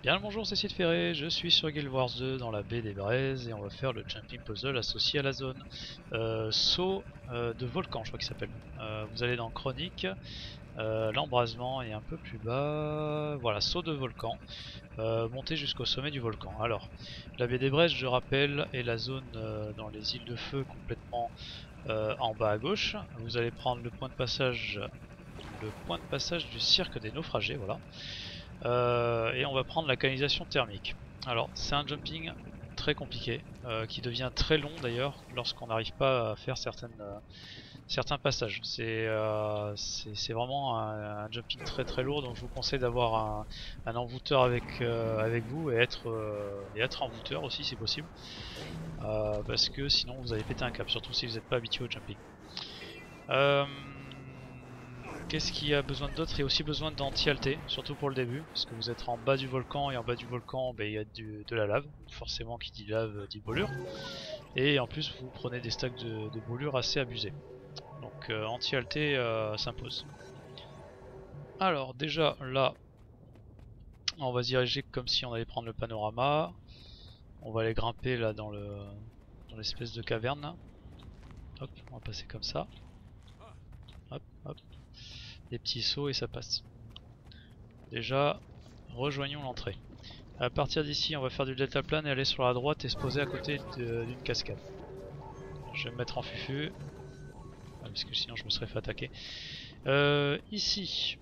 Bien le bonjour, c'est Sid Ferré, je suis sur Guild Wars 2 dans la baie des Braises et on va faire le jumping puzzle associé à la zone. Saut de volcan, je crois qu'il s'appelle. Vous allez dans Chronique, l'embrasement est un peu plus bas. Voilà, saut de volcan, montez jusqu'au sommet du volcan. Alors, la baie des Braises, je rappelle, est la zone dans les îles de feu complètement en bas à gauche. Vous allez prendre le point de passage du cirque des naufragés, voilà. Et on va prendre la canalisation thermique. Alors c'est un jumping très compliqué, qui devient très long d'ailleurs lorsqu'on n'arrive pas à faire certains passages. C'est vraiment un jumping très très lourd, donc je vous conseille d'avoir un envoûteur avec vous et être envoûteur aussi si possible, parce que sinon vous allez péter un câble, surtout si vous n'êtes pas habitué au jumping. Euh, Qu'est-ce qu'il y a besoin d'autre? Il y a aussi besoin d'anti-alté, surtout pour le début, parce que vous êtes en bas du volcan, et en bas du volcan, il y a de la lave. Forcément, qui dit lave dit brûlure. Et en plus, vous prenez des stacks de brûlure assez abusés. Donc anti-alté s'impose. Alors déjà, là, on va se diriger comme si on allait prendre le panorama. On va aller grimper là dans l'espèce de caverne là. Hop, on va passer comme ça. Hop, hop. Des petits sauts et ça passe. Déjà, rejoignons l'entrée. À partir d'ici, on va faire du deltaplane et aller sur la droite et se poser à côté d'une cascade. Je vais me mettre en fufu, parce que sinon je me serais fait attaquer. Ici,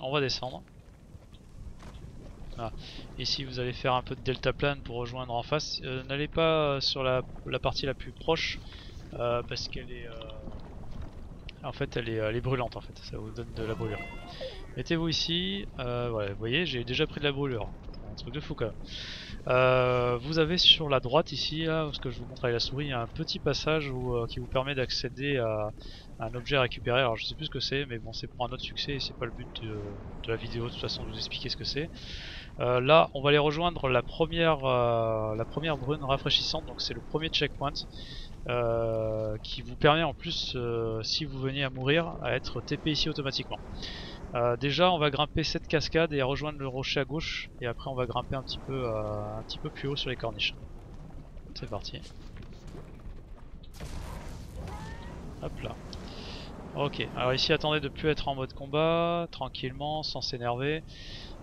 on va descendre. Ah. Ici, vous allez faire un peu de deltaplane pour rejoindre en face. N'allez pas sur la partie la plus proche, parce qu'elle est... en fait, elle est brûlante en fait, ça vous donne de la brûlure. Mettez-vous ici, voilà, vous voyez, j'ai déjà pris de la brûlure. Un truc de fou quand même. Vous avez sur la droite ici, là, ce que je vous montre avec la souris, il y a un petit passage qui vous permet d'accéder à un objet à récupérer. Alors je sais plus ce que c'est, mais bon, c'est pour un autre succès et c'est pas le but de la vidéo de toute façon de vous expliquer ce que c'est. Là, on va aller rejoindre la première brune rafraîchissante, donc c'est le premier checkpoint. Qui vous permet en plus, si vous veniez à mourir, à être TP ici automatiquement. Déjà on va grimper cette cascade et rejoindre le rocher à gauche, et après on va grimper un petit peu plus haut sur les corniches. C'est parti. Hop là. Ok, alors ici attendez de plus être en mode combat, tranquillement, sans s'énerver.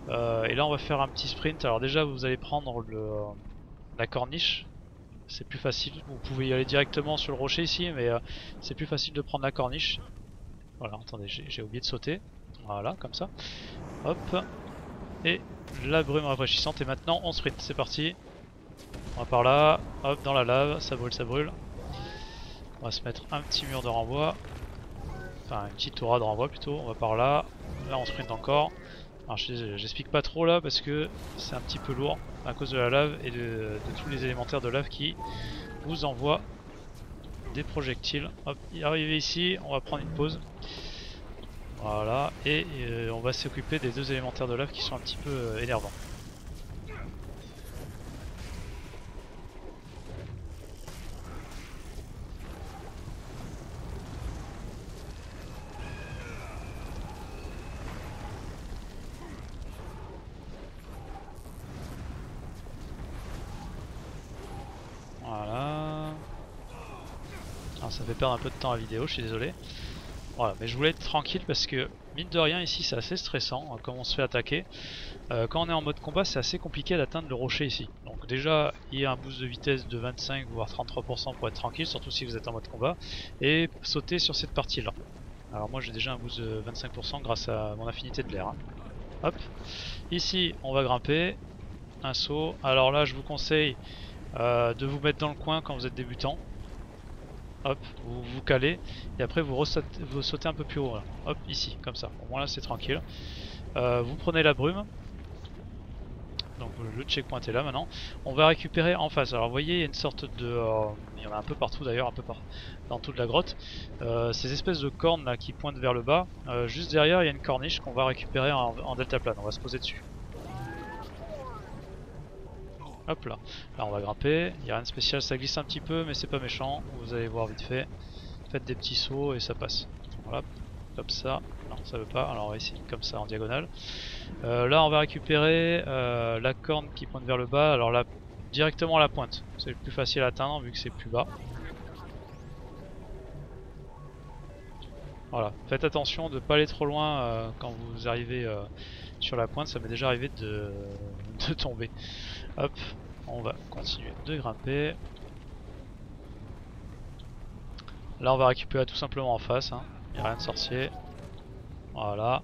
Et là on va faire un petit sprint. Alors déjà vous allez prendre la corniche, c'est plus facile. Vous pouvez y aller directement sur le rocher ici, mais c'est plus facile de prendre la corniche. Voilà, attendez, j'ai oublié de sauter. Voilà, comme ça. Hop. Et la brume rafraîchissante. Et maintenant on sprint, c'est parti. On va par là, hop, dans la lave, ça brûle, ça brûle. On va se mettre un petit mur de renvoi. Enfin, une petite aura de renvoi plutôt. On va par là. Là on sprint encore. Alors j'explique pas trop là parce que c'est un petit peu lourd à cause de la lave et de tous les élémentaires de lave qui vous envoient des projectiles. Hop, arrivé ici, on va prendre une pause. Voilà, et on va s'occuper des deux élémentaires de lave qui sont un petit peu énervants. Voilà. Alors ça fait perdre un peu de temps à la vidéo, je suis désolé. Voilà, mais je voulais être tranquille parce que mine de rien ici c'est assez stressant comme on se fait attaquer. Quand on est en mode combat c'est assez compliqué d'atteindre le rocher ici. Donc déjà il y a un boost de vitesse de 25 voire 33% pour être tranquille, surtout si vous êtes en mode combat. Et sauter sur cette partie là. Alors moi j'ai déjà un boost de 25% grâce à mon affinité de l'air. Hein. Hop, ici on va grimper. Un saut, alors là je vous conseille de vous mettre dans le coin quand vous êtes débutant. Hop, vous vous calez et après vous sautez un peu plus haut là. Hop, ici, comme ça. Au moins là c'est tranquille. Vous prenez la brume. Donc le checkpoint est là maintenant. On va récupérer en face. Alors vous voyez, il y a une sorte de... il y en a un peu partout d'ailleurs, un peu dans toute la grotte. Ces espèces de cornes là qui pointent vers le bas. Juste derrière, il y a une corniche qu'on va récupérer en deltaplane. On va se poser dessus. Hop là. Là on va grimper. Il n'y a rien de spécial, ça glisse un petit peu mais c'est pas méchant. Vous allez voir vite fait. Faites des petits sauts et ça passe. Voilà. comme ça. Non, ça veut pas, alors on va essayer comme ça en diagonale. Là on va récupérer la corne qui pointe vers le bas, alors là directement à la pointe, c'est le plus facile à atteindre vu que c'est plus bas. Voilà, faites attention de ne pas aller trop loin quand vous arrivez sur la pointe, ça m'est déjà arrivé de tomber. Hop, on va continuer de grimper. Là on va récupérer tout simplement en face, hein. Il n'y a rien de sorcier. Voilà.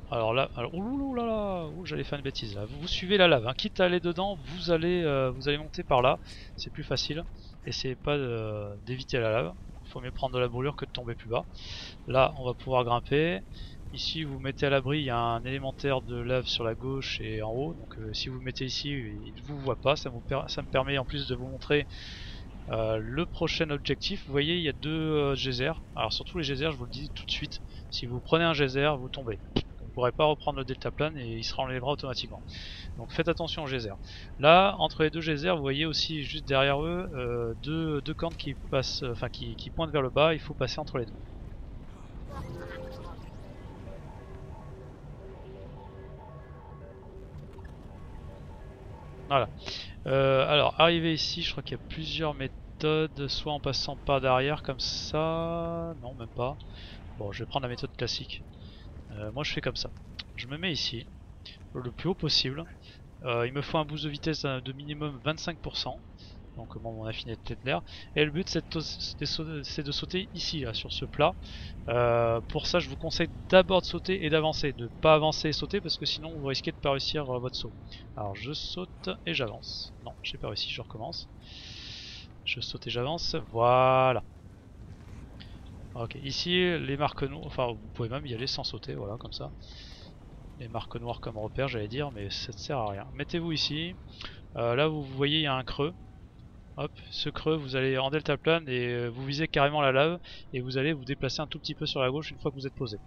Alors là, ouh là là, j'allais faire une bêtise là. Vous suivez la lave, hein. Quitte à aller dedans, vous allez monter par là, c'est plus facile. Essayez pas d'éviter la lave. Il faut mieux prendre de la brûlure que de tomber plus bas. Là, on va pouvoir grimper. Ici, vous mettez à l'abri, il y a un élémentaire de lave sur la gauche et en haut. Donc, si vous mettez ici, il ne vous voit pas. Ça me permet en plus de vous montrer le prochain objectif. Vous voyez, il y a deux geysers. Alors, surtout les geysers, je vous le dis tout de suite. Si vous prenez un geyser, vous tombez. Vous ne pourrez pas reprendre le deltaplane et il se enlèvera automatiquement. Donc faites attention aux geysers. Là, entre les deux geysers, vous voyez aussi juste derrière eux deux cornes qui passent, enfin qui pointent vers le bas. Il faut passer entre les deux. Voilà. Alors, arrivé ici, je crois qu'il y a plusieurs méthodes. Soit en passant par derrière comme ça. Non, même pas. Bon, je vais prendre la méthode classique. Moi, je fais comme ça. Je me mets ici, le plus haut possible. Il me faut un boost de vitesse de minimum 25%. Donc bon, mon affinité de l'air. Et le but c'est de sauter ici, là, sur ce plat. Pour ça je vous conseille d'abord de sauter et d'avancer. De pas avancer et sauter parce que sinon vous risquez de pas réussir votre saut. Alors je saute et j'avance. Non, j'ai pas réussi, je recommence. Je saute et j'avance, voilà. Ok, ici les marques noires, enfin vous pouvez même y aller sans sauter, voilà comme ça. Les marques noires comme repère j'allais dire, mais ça ne sert à rien. Mettez-vous ici, là vous voyez il y a un creux. Hop, ce creux, vous allez en deltaplane et vous visez carrément la lave et vous allez vous déplacer un tout petit peu sur la gauche une fois que vous êtes posé.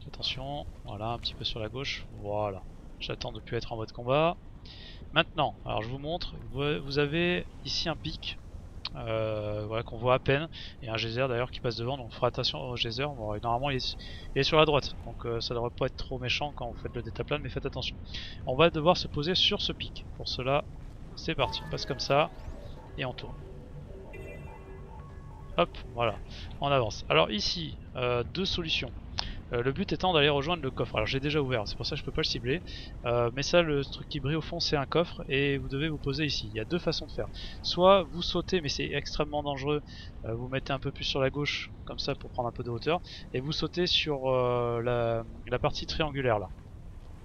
Attention, voilà, un petit peu sur la gauche, voilà. J'attends de plus être en mode combat. Maintenant, alors je vous montre, vous avez ici un pic, voilà, qu'on voit à peine, et un geyser d'ailleurs qui passe devant, donc fera attention au geyser. Bon, normalement il est sur la droite, donc ça devrait pas être trop méchant quand vous faites le deltaplane, mais faites attention. On va devoir se poser sur ce pic. Pour cela, c'est parti, on passe comme ça et on tourne. Hop, voilà, on avance. Alors ici, deux solutions. Le but étant d'aller rejoindre le coffre. Alors j'ai déjà ouvert, c'est pour ça que je peux pas le cibler. Mais ça, le truc qui brille au fond, c'est un coffre et vous devez vous poser ici. Il y a deux façons de faire. Soit vous sautez, mais c'est extrêmement dangereux. Vous mettez un peu plus sur la gauche, comme ça, pour prendre un peu de hauteur. Et vous sautez sur la partie triangulaire là.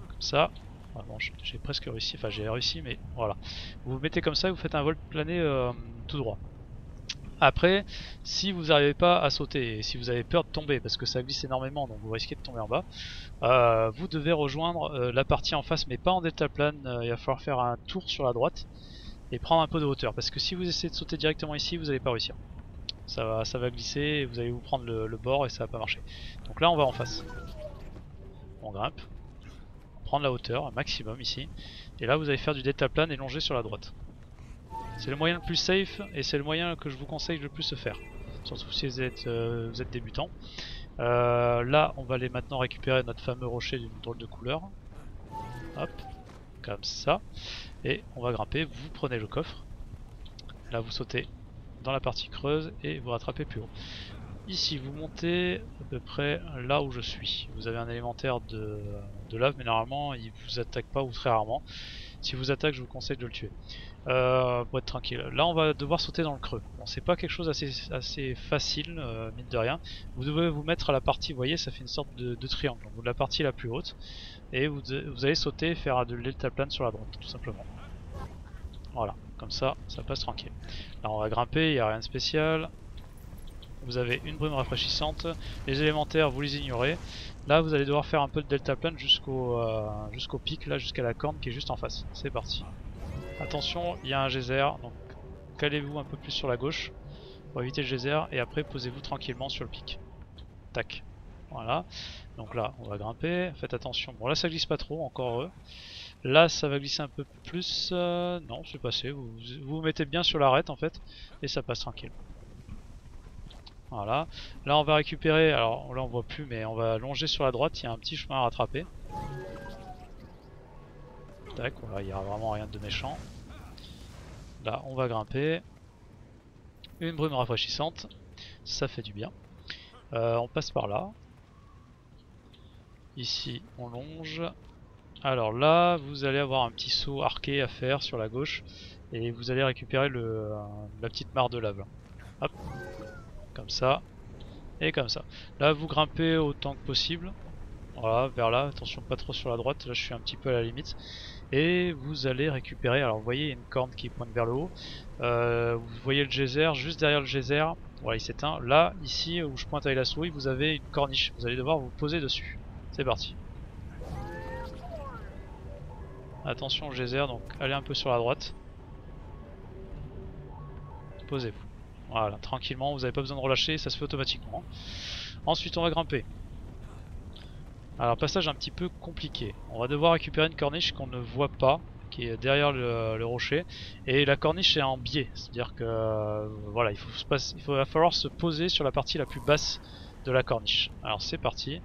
Comme ça. Ah bon, j'ai presque réussi, enfin j'ai réussi, mais voilà. Vous vous mettez comme ça et vous faites un vol plané tout droit. Après, si vous n'arrivez pas à sauter et si vous avez peur de tomber parce que ça glisse énormément donc vous risquez de tomber en bas, vous devez rejoindre la partie en face mais pas en deltaplane. Il va falloir faire un tour sur la droite et prendre un peu de hauteur parce que si vous essayez de sauter directement ici vous n'allez pas réussir. Ça va glisser et vous allez vous prendre le bord et ça va pas marcher. Donc là on va en face. On grimpe, on prend de la hauteur, un maximum ici, et là vous allez faire du deltaplane et longer sur la droite. C'est le moyen le plus safe et c'est le moyen que je vous conseille le plus de faire. Surtout si vous êtes débutant. Là on va aller maintenant récupérer notre fameux rocher d'une drôle de couleur. Hop, comme ça. Et on va grimper, vous prenez le coffre. Là vous sautez dans la partie creuse et vous rattrapez plus haut. Ici vous montez à peu près là où je suis. Vous avez un élémentaire de lave mais normalement il vous attaque pas ou très rarement. Si vous attaque je vous conseille de le tuer. Pour être tranquille. Là on va devoir sauter dans le creux. Bon, c'est pas quelque chose assez facile, mine de rien. Vous devez vous mettre à la partie, vous voyez, ça fait une sorte de triangle. Donc la partie la plus haute. Et vous allez sauter et faire de l'deltaplane sur la droite, tout simplement. Voilà, comme ça, ça passe tranquille. Là on va grimper, il n'y a rien de spécial. Vous avez une brume rafraîchissante. Les élémentaires, vous les ignorez. Là vous allez devoir faire un peu de deltaplane jusqu'au pic, là jusqu'à la corne qui est juste en face. C'est parti. Attention, il y a un geyser, donc calez-vous un peu plus sur la gauche pour éviter le geyser et après posez-vous tranquillement sur le pic. Tac. Voilà. Donc là, on va grimper. Faites attention. Bon, là ça glisse pas trop, encore heureux. Là, ça va glisser un peu plus. Non, c'est passé. Vous vous mettez bien sur l'arête en fait et ça passe tranquille. Voilà. Là on va récupérer, alors là on voit plus mais on va longer sur la droite, il y a un petit chemin à rattraper. Tac, voilà, il n'y a vraiment rien de méchant. Là on va grimper. Une brume rafraîchissante, ça fait du bien. On passe par là. Ici on longe. Alors là vous allez avoir un petit saut arqué à faire sur la gauche. Et vous allez récupérer la petite mare de lave. Hop, comme ça. Et comme ça. Là vous grimpez autant que possible. Voilà, vers là, attention pas trop sur la droite, là je suis un petit peu à la limite. Et vous allez récupérer, alors vous voyez il y a une corne qui pointe vers le haut. Vous voyez le geyser, juste derrière le geyser, voilà il s'éteint. Là, ici où je pointe avec la souris, vous avez une corniche, vous allez devoir vous poser dessus. C'est parti. Attention au geyser, donc allez un peu sur la droite. Posez-vous. Voilà, tranquillement, vous n'avez pas besoin de relâcher, ça se fait automatiquement. Ensuite on va grimper. Alors passage un petit peu compliqué. On va devoir récupérer une corniche qu'on ne voit pas, qui est derrière le rocher. Et la corniche est en biais, c'est-à-dire que voilà, va falloir se poser sur la partie la plus basse de la corniche. Alors c'est parti.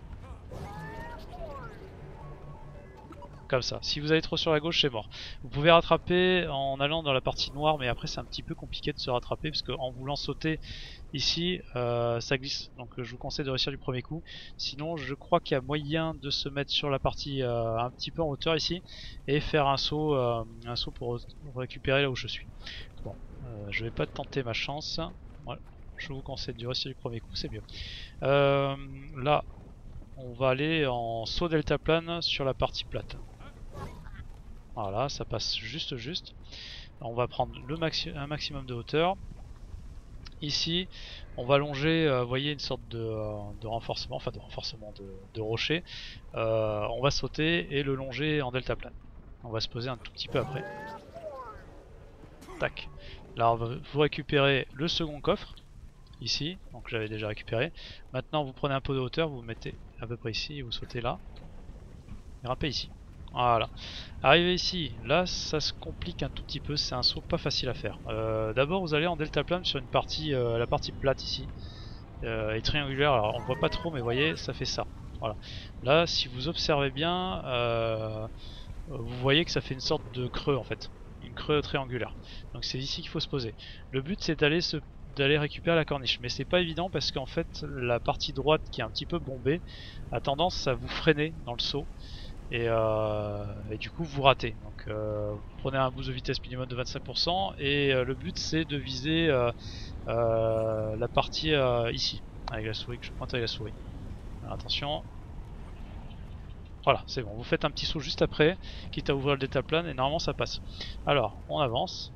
Comme ça. Si vous allez trop sur la gauche, c'est mort. Vous pouvez rattraper en allant dans la partie noire, mais après c'est un petit peu compliqué de se rattraper, parce qu'en voulant sauter ici, ça glisse. Donc je vous conseille de réussir du premier coup. Sinon, je crois qu'il y a moyen de se mettre sur la partie un petit peu en hauteur ici, et faire un saut pour récupérer là où je suis. Bon, je vais pas tenter ma chance. Voilà. Je vous conseille de réussir du premier coup, c'est mieux. Là, on va aller en saut deltaplane sur la partie plate. Voilà, ça passe juste. On va prendre un maximum de hauteur. Ici, on va longer, vous voyez, une sorte de renforcement, enfin de renforcement de rocher. On va sauter et le longer en deltaplane. On va se poser un tout petit peu après. Tac. Là, vous récupérez le second coffre, ici, donc j'avais déjà récupéré. Maintenant, vous prenez un peu de hauteur, vous vous mettez à peu près ici et vous sautez là. Grimpez ici. Voilà. Arrivé ici, là ça se complique un tout petit peu, c'est un saut pas facile à faire. D'abord vous allez en deltaplane sur une partie, la partie plate ici, et triangulaire, alors on voit pas trop mais vous voyez ça fait ça. Voilà. Là si vous observez bien, vous voyez que ça fait une sorte de creux en fait, une creux triangulaire. Donc c'est ici qu'il faut se poser. Le but c'est d'aller récupérer la corniche, mais c'est pas évident parce qu'en fait la partie droite qui est un petit peu bombée a tendance à vous freiner dans le saut. Et du coup vous ratez. Donc vous prenez un boost de vitesse minimum de 25% et le but c'est de viser la partie ici avec la souris, que je pointe avec la souris. Alors, attention. Voilà, c'est bon, vous faites un petit saut juste après, quitte à ouvrir le deltaplane et normalement ça passe. Alors, on avance.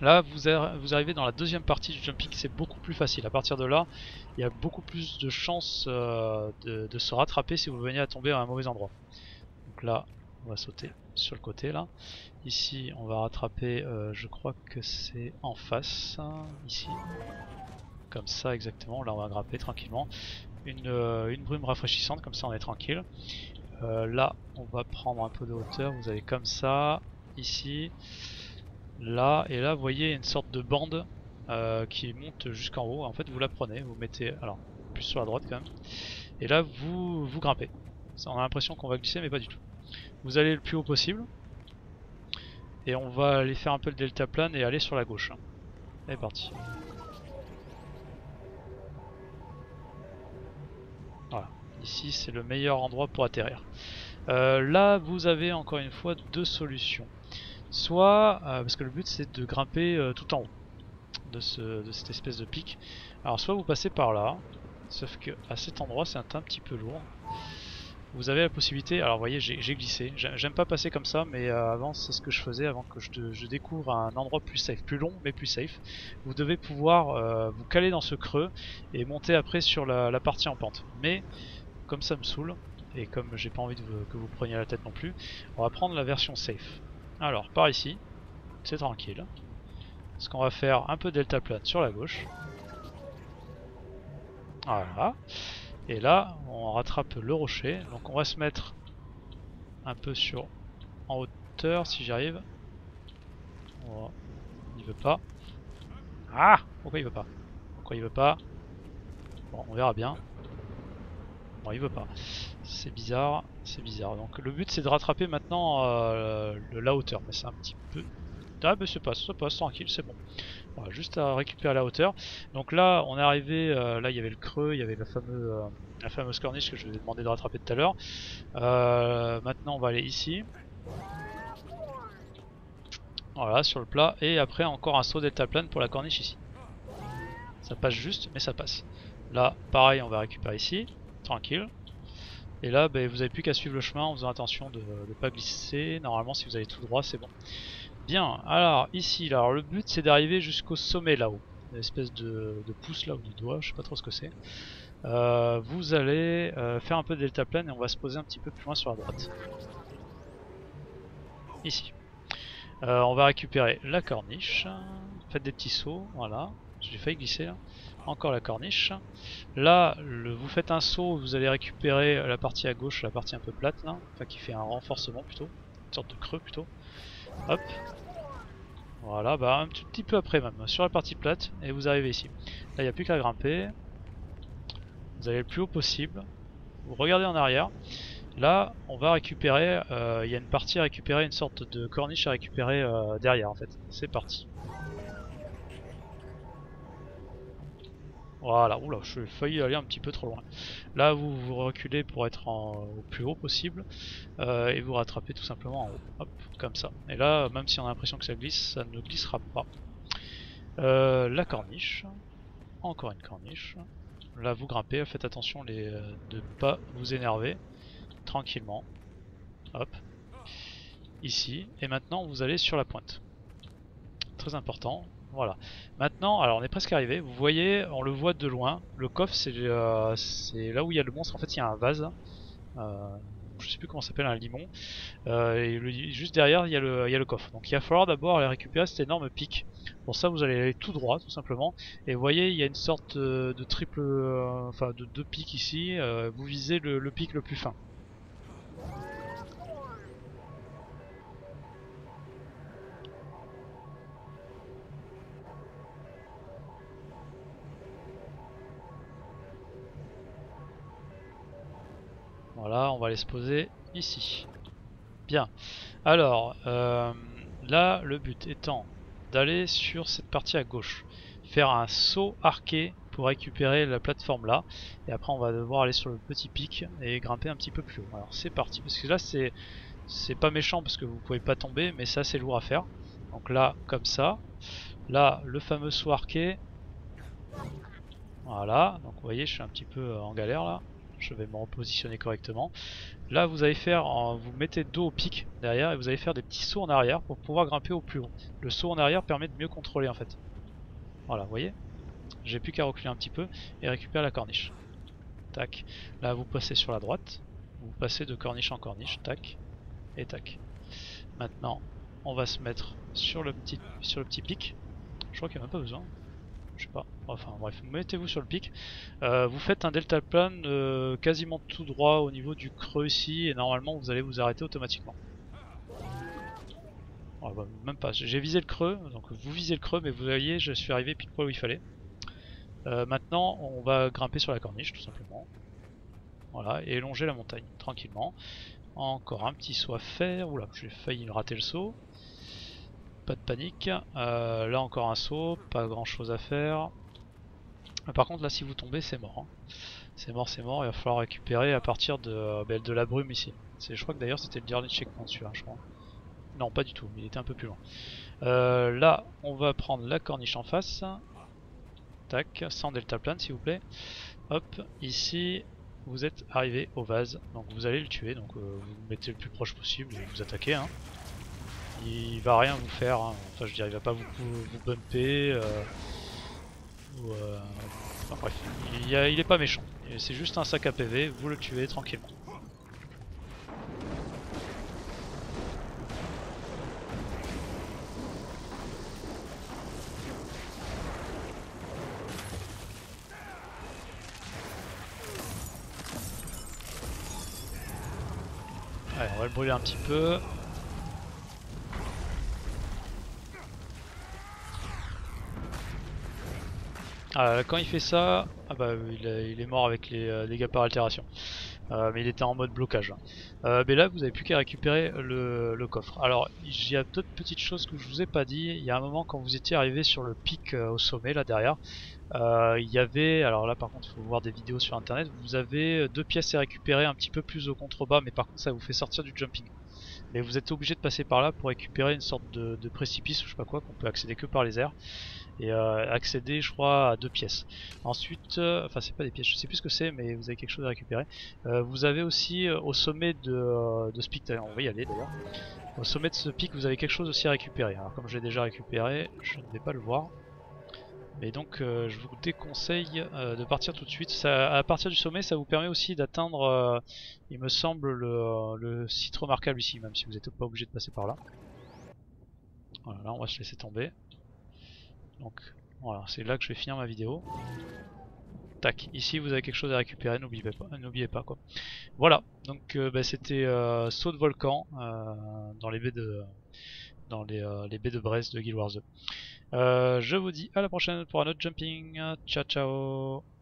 Là, vous arrivez dans la deuxième partie du jumping, c'est beaucoup plus facile. À partir de là, il y a beaucoup plus de chances de se rattraper si vous venez à tomber à un mauvais endroit. Donc là, on va sauter sur le côté là. Ici, on va rattraper, je crois que c'est en face, ici. Comme ça exactement, là on va grimper tranquillement. Une brume rafraîchissante, comme ça on est tranquille. Là, on va prendre un peu de hauteur, vous allez comme ça, ici. Là, et là vous voyez une sorte de bande qui monte jusqu'en haut. En fait vous la prenez, vous mettez, alors plus sur la droite quand même. Et là vous grimpez. On a l'impression qu'on va glisser mais pas du tout. Vous allez le plus haut possible. Et on va aller faire un peu le deltaplane et aller sur la gauche. C'est parti. Voilà, ici c'est le meilleur endroit pour atterrir. Là vous avez encore une fois deux solutions. Soit, parce que le but c'est de grimper tout en haut de cette espèce de pic. Alors soit vous passez par là, sauf que à cet endroit c'est un petit peu lourd. Vous avez la possibilité, alors vous voyez j'ai glissé, j'aime pas passer comme ça mais avant c'est ce que je faisais avant que je découvre un endroit plus safe, plus long mais plus safe. Vous devez pouvoir vous caler dans ce creux et monter après sur la partie en pente. Mais comme ça me saoule et comme j'ai pas envie que vous preniez la tête non plus, on va prendre la version safe. Alors par ici, c'est tranquille. Parce qu'on va faire un peu deltaplane sur la gauche. Voilà. Et là, on rattrape le rocher. Donc on va se mettre un peu en hauteur si j'y arrive. Oh, il veut pas. Ah! Pourquoi il veut pas? Pourquoi il veut pas? Bon, on verra bien. Bon, il veut pas. C'est bizarre, c'est bizarre. Donc le but c'est de rattraper maintenant la hauteur, mais c'est un petit peu... Ah bah ça passe, tranquille, c'est bon. Voilà, juste à récupérer la hauteur. Donc là, on est arrivé, là il y avait le creux, il y avait la fameuse corniche que je vous ai demandé de rattraper tout à l'heure. Maintenant on va aller ici. Voilà, sur le plat. Et après encore un saut deltaplane pour la corniche ici. Ça passe juste, mais ça passe. Là, pareil, on va récupérer ici, tranquille. Et là, bah, vous n'avez plus qu'à suivre le chemin en faisant attention de ne pas glisser. Normalement, si vous allez tout droit, c'est bon. Bien, alors ici, alors, le but c'est d'arriver jusqu'au sommet là-haut. Une espèce de pouce là, ou de doigt, je sais pas trop ce que c'est. Vous allez faire un peu de deltaplane et on va se poser un petit peu plus loin sur la droite. Ici. On va récupérer la corniche. Faites des petits sauts, voilà. J'ai failli glisser là. Encore la corniche. Là, vous faites un saut, vous allez récupérer la partie à gauche, la partie un peu plate là. Enfin qui fait un renforcement plutôt. Une sorte de creux plutôt. Hop. Voilà, bah un petit peu après même, sur la partie plate, et vous arrivez ici. Là, il n'y a plus qu'à grimper. Vous allez le plus haut possible. Vous regardez en arrière. Là, on va récupérer, il y a une partie à récupérer, une sorte de corniche à récupérer derrière en fait. C'est parti. Voilà, oula, je suis failli aller un petit peu trop loin. Là, vous reculez pour être au plus haut possible et vous rattrapez tout simplement en haut. Hop, comme ça. Et là, même si on a l'impression que ça glisse, ça ne glissera pas. La corniche. Encore une corniche. Là, vous grimpez, faites attention de ne pas vous énerver. Tranquillement. Hop. Ici. Et maintenant, vous allez sur la pointe. Très important. Voilà. Maintenant, alors on est presque arrivé. Vous voyez, on le voit de loin. Le coffre, c'est là où il y a le monstre. En fait, il y a un vase. Je sais plus comment ça s'appelle, un limon. Et juste derrière, il y a le coffre. Donc il va falloir d'abord aller récupérer cet énorme pic. Pour ça, vous allez aller tout droit, tout simplement. Et vous voyez, il y a une sorte de triple, enfin de deux pics ici. Vous visez le pic le plus fin. Voilà, on va aller se poser ici. Bien. Alors, là, le but étant d'aller sur cette partie à gauche. Faire un saut arqué pour récupérer la plateforme là. Et après, on va devoir aller sur le petit pic et grimper un petit peu plus haut. Alors, c'est parti. Parce que là, c'est pas méchant parce que vous pouvez pas tomber, mais ça, c'est lourd à faire. Donc là, comme ça. Là, le fameux saut arqué. Voilà. Donc, vous voyez, je suis un petit peu en galère là. Je vais me repositionner correctement. Là vous allez faire, vous mettez dos au pic derrière et vous allez faire des petits sauts en arrière pour pouvoir grimper au plus haut. Le saut en arrière permet de mieux contrôler en fait. Voilà, vous voyez. J'ai plus qu'à reculer un petit peu et récupérer la corniche. Tac. Là vous passez sur la droite. Vous passez de corniche en corniche. Tac. Et tac. Maintenant on va se mettre sur le petit pic. Je crois qu'il n'y a même pas besoin. Je sais pas, enfin bref, mettez-vous sur le pic. Vous faites un deltaplane quasiment tout droit au niveau du creux ici et normalement vous allez vous arrêter automatiquement. Oh, bah, même pas, j'ai visé le creux, donc vous visez le creux mais vous voyez je suis arrivé pile poil où il fallait. Maintenant on va grimper sur la corniche tout simplement. Voilà, et longer la montagne tranquillement. Encore un petit saut à faire, oula j'ai failli rater le saut. Pas de panique, là encore un saut, pas grand chose à faire. Par contre là si vous tombez c'est mort, hein. C'est mort, il va falloir récupérer à partir de la brume ici. Je crois que d'ailleurs c'était le dernier checkpoint celui-là je crois. Non pas du tout, il était un peu plus loin. Là on va prendre la corniche en face. Tac, sans deltaplane s'il vous plaît. Hop, ici vous êtes arrivé au vase, donc vous allez le tuer, donc vous vous mettez le plus proche possible et vous attaquez. Hein. Il va rien vous faire, hein. Enfin je veux dire il va pas vous bumper enfin bref, il est pas méchant, c'est juste un sac à PV, vous le tuez tranquillement. Allez, on va le brûler un petit peu. Quand il fait ça, il est mort avec les dégâts par altération. Mais il était en mode blocage. Mais là, vous avez plus qu'à récupérer le coffre. Alors, il y a d'autres petites choses que je vous ai pas dit. Il y a un moment, quand vous étiez arrivé sur le pic au sommet, là derrière, il y avait, alors là par contre, il faut voir des vidéos sur internet, vous avez deux pièces à récupérer un petit peu plus au contrebas, mais par contre, ça vous fait sortir du jumping. Mais vous êtes obligé de passer par là pour récupérer une sorte de précipice ou je sais pas quoi, qu'on peut accéder que par les airs et accéder je crois à deux pièces. Ensuite, enfin c'est pas des pièces, je sais plus ce que c'est, mais vous avez quelque chose à récupérer. Vous avez aussi au sommet de ce pic, on va y aller d'ailleurs, au sommet de ce pic vous avez quelque chose aussi à récupérer. Alors comme je l'ai déjà récupéré, je ne vais pas le voir. Mais donc je vous déconseille de partir tout de suite. À partir du sommet ça vous permet aussi d'atteindre, il me semble, le site remarquable ici, même si vous n'êtes pas obligé de passer par là. Voilà, là on va se laisser tomber. Donc voilà, c'est là que je vais finir ma vidéo. Tac, ici vous avez quelque chose à récupérer, n'oubliez pas quoi. Voilà, donc c'était saut de volcan dans les baies les baies de Brest de Guild Wars 2. Je vous dis à la prochaine pour un autre jumping. Ciao ciao.